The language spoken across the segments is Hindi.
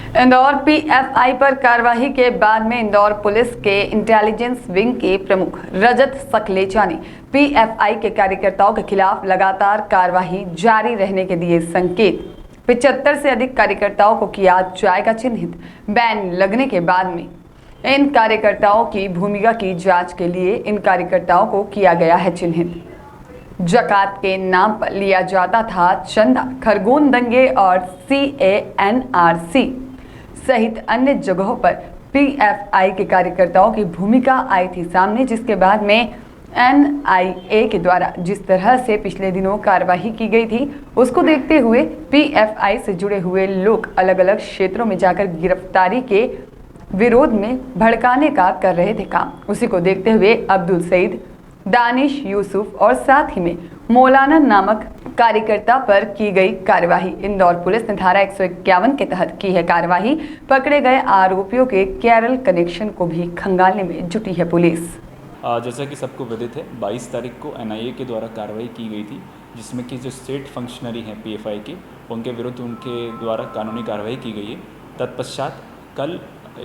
इंदौर पीएफआई पर कार्रवाई के बाद में इंदौर पुलिस के इंटेलिजेंस विंग के प्रमुख रजत सकलेचा ने पीएफआई के कार्यकर्ताओं के खिलाफ लगातार कार्रवाई जारी रहने के दिए संकेत। 75 से अधिक कार्यकर्ताओं को किया जाएगा चिन्हित। बैन लगने के बाद में इन कार्यकर्ताओं की भूमिका की जांच के लिए इन कार्यकर्ताओं को किया गया है चिन्हित। जकात के नाम पर लिया जाता था चंदा, खरगोन दंगे और CANRC सहित अन्य जगहों पर पीएफआई के कार्यकर्ताओं की भूमिका आई थी सामने, जिसके बाद में NIA के द्वारा जिस तरह से पिछले दिनों कार्रवाई की गई थी उसको देखते हुए पीएफआई से जुड़े हुए लोग अलग अलग क्षेत्रों में जाकर गिरफ्तारी के विरोध में भड़काने का कर रहे थे काम। उसी को देखते हुए अब्दुल सईद, दानिश यूसुफ और साथ ही में मौलाना नामक कार्यकर्ता पर की गई कार्यवाही। इंदौर पुलिस ने धारा 151 के तहत की है कार्यवाही। पकड़े गए आरोपियों के केरल कनेक्शन को भी खंगालने में जुटी है पुलिस। जैसा कि सबको विदित है, 22 तारीख को NIA के द्वारा कार्रवाई की गई थी, जिसमें कि जो स्टेट फंक्शनरी हैं पीएफआई के, उनके विरुद्ध उनके द्वारा कानूनी कार्रवाई की गई है। तत्पश्चात कल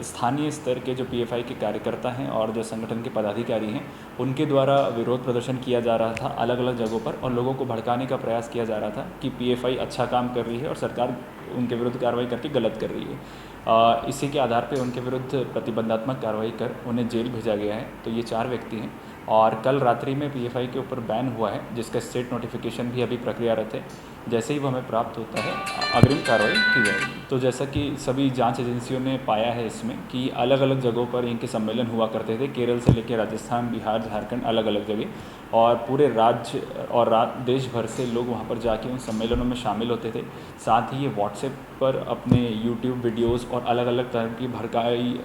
स्थानीय स्तर के जो पीएफआई के कार्यकर्ता हैं और जो संगठन के पदाधिकारी हैं, उनके द्वारा विरोध प्रदर्शन किया जा रहा था अलग अलग जगहों पर, और लोगों को भड़काने का प्रयास किया जा रहा था कि पीएफआई अच्छा काम कर रही है और सरकार उनके विरुद्ध कार्रवाई करके गलत कर रही है। इसी के आधार पर उनके विरुद्ध प्रतिबंधात्मक कार्रवाई कर उन्हें जेल भेजा गया है। तो ये 4 व्यक्ति हैं और कल रात्रि में पीएफआई के ऊपर बैन हुआ है, जिसका स्टेट नोटिफिकेशन भी अभी प्रक्रियारत है। जैसे ही वो हमें प्राप्त होता है अग्रिम कार्रवाई की जाएगी। तो जैसा कि सभी जांच एजेंसियों ने पाया है इसमें कि अलग अलग जगहों पर इनके सम्मेलन हुआ करते थे, केरल से लेकर राजस्थान, बिहार, झारखंड, अलग अलग जगह, और पूरे राज्य और देश भर से लोग वहाँ पर जाके उन सम्मेलनों में शामिल होते थे। साथ ही ये व्हाट्सएप पर अपने यूट्यूब वीडियोज़ और अलग अलग तरह की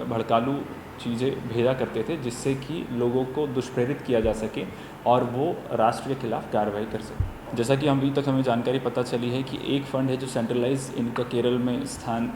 भड़कालू चीज़ें भेजा करते थे, जिससे कि लोगों को दुष्प्रेरित किया जा सके और वो राष्ट्र के खिलाफ कार्रवाई कर सके। जैसा कि अभी तक हमें जानकारी पता चली है कि एक फ़ंड है जो सेंट्रलाइज इनका केरल में स्थान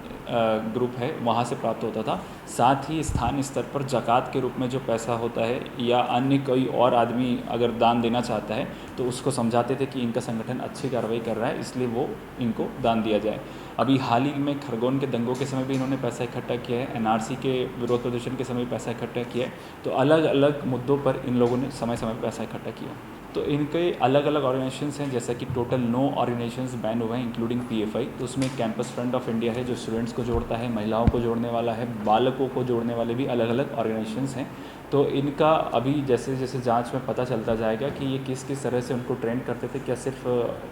ग्रुप है, वहाँ से प्राप्त होता था। साथ ही स्थानीय स्तर पर ज़कात के रूप में जो पैसा होता है या अन्य कोई और आदमी अगर दान देना चाहता है तो उसको समझाते थे कि इनका संगठन अच्छी कार्रवाई कर रहा है, इसलिए वो इनको दान दिया जाए। अभी हाल ही में खरगोन के दंगों के समय भी इन्होंने पैसा इकट्ठा किया है, NRC के विरोध प्रदर्शन के समय पैसा इकट्ठा किया है। तो अलग अलग मुद्दों पर इन लोगों ने समय समय पर पैसा इकट्ठा किया। तो इनके अलग अलग ऑर्गेनाइजेशंस हैं, जैसा कि टोटल 9 ऑर्गेनाइजेशंस बैन हुए हैं इंक्लूडिंग पीएफआई। तो उसमें कैंपस फ्रंट ऑफ इंडिया है जो स्टूडेंट्स को जोड़ता है, महिलाओं को जोड़ने वाला है, बालकों को जोड़ने वाले भी अलग अलग ऑर्गेनाइजेशंस हैं। तो इनका अभी जैसे जैसे जांच में पता चलता जाएगा कि ये किस किस तरह से उनको ट्रेंड करते थे, क्या सिर्फ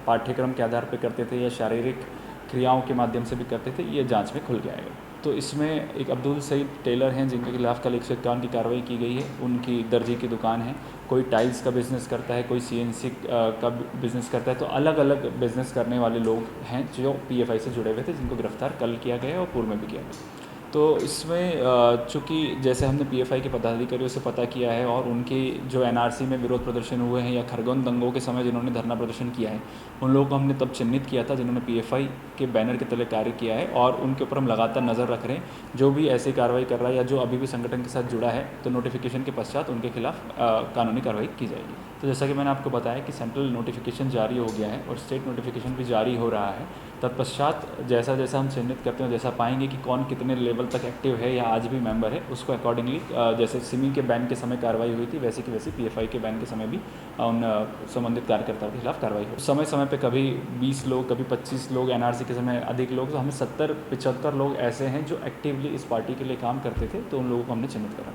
पाठ्यक्रम के आधार पर करते थे या शारीरिक क्रियाओं के माध्यम से भी करते थे, ये जांच में खुल के आएगा। तो इसमें एक अब्दुल सईद टेलर हैं जिनके खिलाफ कल 151 की कार्रवाई की गई है। उनकी दर्जी की दुकान है, कोई टाइल्स का बिज़नेस करता है, कोई CNC का बिज़नेस करता है। तो अलग अलग बिज़नेस करने वाले लोग हैं जो पीएफआई से जुड़े हुए थे, जिनको गिरफ्तार कल किया गया है और पूर्व में भी किया गया। तो इसमें चूँकि जैसे हमने पीएफआई के पदाधिकारियों से पता किया है और उनके जो NRC में विरोध प्रदर्शन हुए हैं या खरगोन दंगों के समय जिन्होंने धरना प्रदर्शन किया है, उन लोगों को हमने तब चिन्हित किया था जिन्होंने पीएफआई के बैनर के तले कार्य किया है, और उनके ऊपर हम लगातार नज़र रख रहे हैं। जो भी ऐसी कार्रवाई कर रहा है या जो अभी भी संगठन के साथ जुड़ा है, तो नोटिफिकेशन के पश्चात उनके खिलाफ कानूनी कार्रवाई की जाएगी। तो जैसा कि मैंने आपको बताया कि सेंट्रल नोटिफिकेशन जारी हो गया है और स्टेट नोटिफिकेशन भी जारी हो रहा है। तत्पश्चात जैसा जैसा हम चिन्हित करते हैं, जैसा पाएंगे कि कौन कितने लेवल तक एक्टिव है या आज भी मेंबर है, उसको अकॉर्डिंगली जैसे सिमी के बैन के समय कार्रवाई हुई थी, वैसे की वैसी पीएफआई के बैन के समय भी उन संबंधित कार्यकर्ताओं के खिलाफ कार्रवाई हो। समय समय पे कभी 20 लोग, कभी 25 लोग, NRC के समय अधिक लोग, तो हमें 70-75 लोग ऐसे हैं जो एक्टिवली इस पार्टी के लिए काम करते थे, तो उन लोगों को हमने चिन्हित करा।